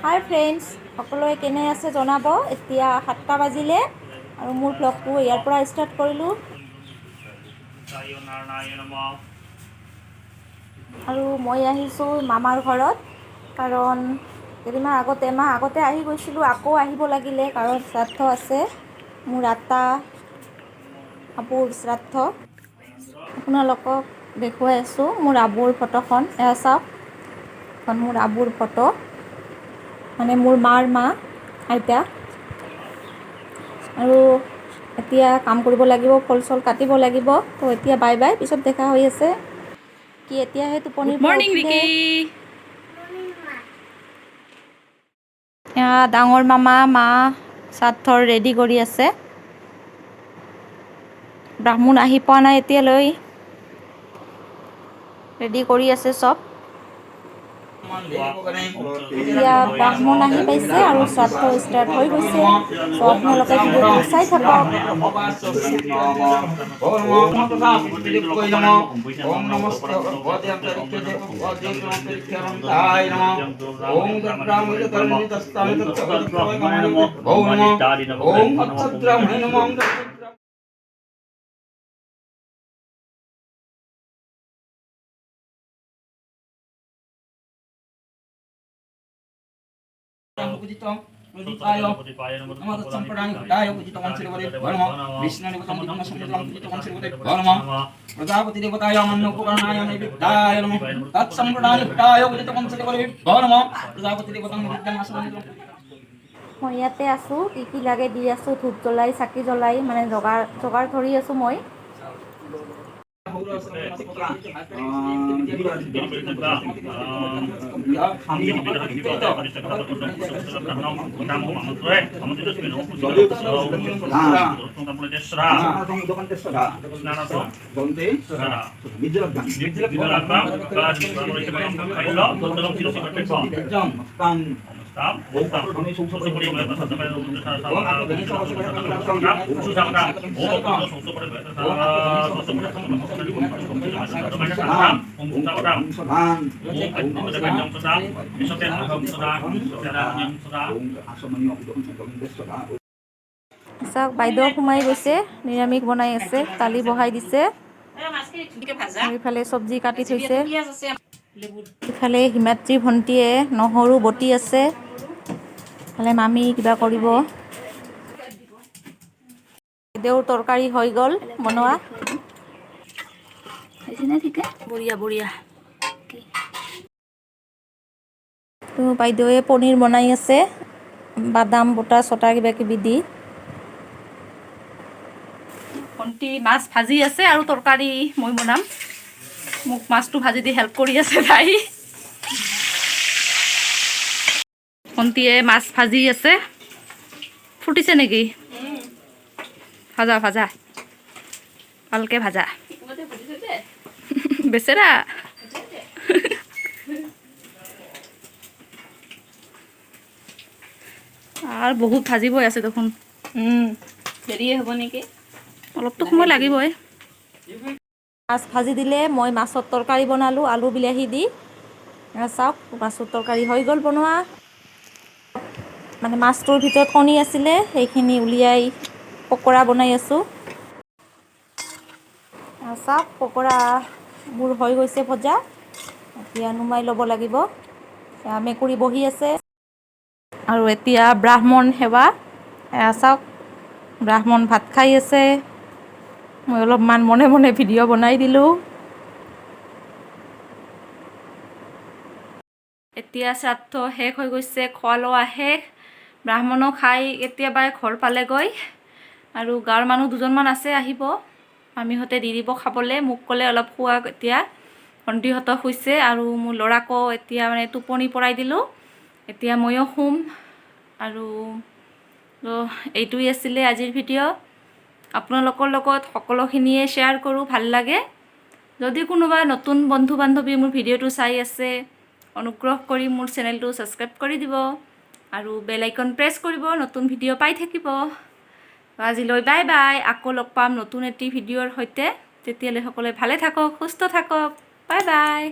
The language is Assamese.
হাই ফ্ৰেণ্ডছ, সকলোৱে কেনে আছে জনাব। এতিয়া 7টা বাজিলে আৰু মোৰ ব্লগটো ইয়াৰ পৰা ষ্টাৰ্ট কৰিলোঁ। আৰু মই আহিছোঁ মামাৰ ঘৰত, কাৰণ কেইদিনমান আগতে এমাহ আগতে আহি গৈছিলোঁ। আকৌ আহিব লাগিলে কাৰণ শ্ৰাদ্ধ আছে মোৰ আবুৰ শ্ৰাদ্ধ। আপোনালোকক দেখুৱাই আছোঁ মোৰ আবুৰ ফটোখন। এয়া চাওক, এখন মোৰ আবুৰ ফটো, মানে মোৰ মাৰ মা, আইতা। আৰু এতিয়া কাম কৰিব লাগিব, ফল চল কাটিব লাগিব। তো এতিয়া বাই বাই, পিছত দেখা হৈ আছে। কি এতিয়াহে টোপনিৰ পৰা উঠিলে। এয়া ডাঙৰ মামা মা শ্ৰাদ্ধৰ ৰেডি কৰি আছে। ব্ৰাহ্মণ আহি পোৱা নাই এতিয়ালৈ, ৰেডি কৰি আছে চব। এতিয়া ব্ৰাহ্মণ আহি পাইছে আৰু শ্ৰাদ্ধ ষ্টাৰ্ট হৈ গৈছে। চ' আপোনালোকে ভিডিঅ'টো চাই থাকক। प्रजापति देवताय मन्नो उपकरणाय नैवेद्याय नमः तत्सम्प्रदायिकाय उदितवंशदेवताय नमः प्रजापति देवतां विद्यामासनं। মই ইয়াতে আছোঁ, কি লাগে দি আছোঁ, ধূপ জ্বলাই চাকি জ্বলাই, মানে যোগাৰ ধৰি আছোঁ মই। চাওক, বাইদেউ সোমাই গৈছে, নিৰামিষ বনাই আছে, দালি বহাই দিছে, ইফালে চব্জি কাটি থৈছে। ইফালে হিমাদ্ৰী ভণ্টিয়ে নহৰু বটি আছে, ইফালে মামী কিবা কৰিব। বাইদেউৰ তৰকাৰী হৈ গ'ল বনোৱা। বঢ়িয়া বঢ়িয়া। তো বাইদেউৱে পনীৰ বনাই আছে, বাদাম বটা চটা কিবা কিবি দি। ভণ্টি মাছ ভাজি আছে আৰু তৰকাৰী মই বনাম। মোক মাছটো ভাজি দি হেল্প কৰি আছে তাই। ভণ্টিয়ে মাছ ভাজি আছে। ফুটিছে নেকি? ভাজা ভাজা, ভালকে ভাজা। বেচেৰা। আৰু বহুত ভাজিবই আছে দেখোন। দেৰিয়ে হ'ব নেকি? অলপতো সময় লাগিবই। মাছ ভাজি দিলে, মই মাছৰ তৰকাৰী বনালোঁ আলু বিলাহী দি। চাওক, মাছৰ তৰকাৰী হৈ গ'ল বনোৱা। মানে মাছটোৰ ভিতৰত কণী আছিলে, সেইখিনি উলিয়াই পকৰা বনাই আছোঁ। চাওক, পকৰাবোৰ হৈ গৈছে ভজা, এতিয়া নুমাই ল'ব লাগিব। মেকুৰী বহি আছে। আৰু এতিয়া ব্ৰাহ্মণ সেৱা, এয়া চাওক, ব্ৰাহ্মণ ভাত খাই আছে। মই অলপমান মনে মনে ভিডিঅ' বনাই দিলোঁ। এতিয়া শ্ৰাদ্ধ শেষ হৈ গৈছে, খোৱা লোৱা শেষ। ব্ৰাহ্মণো খাই কেতিয়াবাই ঘৰ পালেগৈ, আৰু গাঁৱৰ মানুহ দুজনমান আছে আহিব। মামীহঁতে দি দিব খাবলৈ, মোক ক'লে অলপ খোৱা এতিয়া। ভণ্টিহঁতক শুইছে আৰু মোৰ ল'ৰাকো এতিয়া মানে টোপনি পৰাই দিলোঁ। এতিয়া ময়ো শুম। আৰু এইটোৱেই আছিলে আজিৰ ভিডিঅ'। আপোনালোকৰ লগত সকলোখিনিয়ে শ্বেয়াৰ কৰোঁ, ভাল লাগে। যদি কোনোবা নতুন বন্ধু বান্ধৱী মোৰ ভিডিঅ'টো চাই আছে, অনুগ্ৰহ কৰি মোৰ চেনেলটো ছাবস্ক্ৰাইব কৰি দিব আৰু বেল আইকন প্ৰেছ কৰিব, নতুন ভিডিঅ' পাই থাকিব। আজিলৈ বাই বাই, আকৌ লগ পাম নতুন এটি ভিডিঅ'ৰ সৈতে। তেতিয়ালৈ সকলোৱে ভালে থাকক, সুস্থ থাকক, বাই বাই।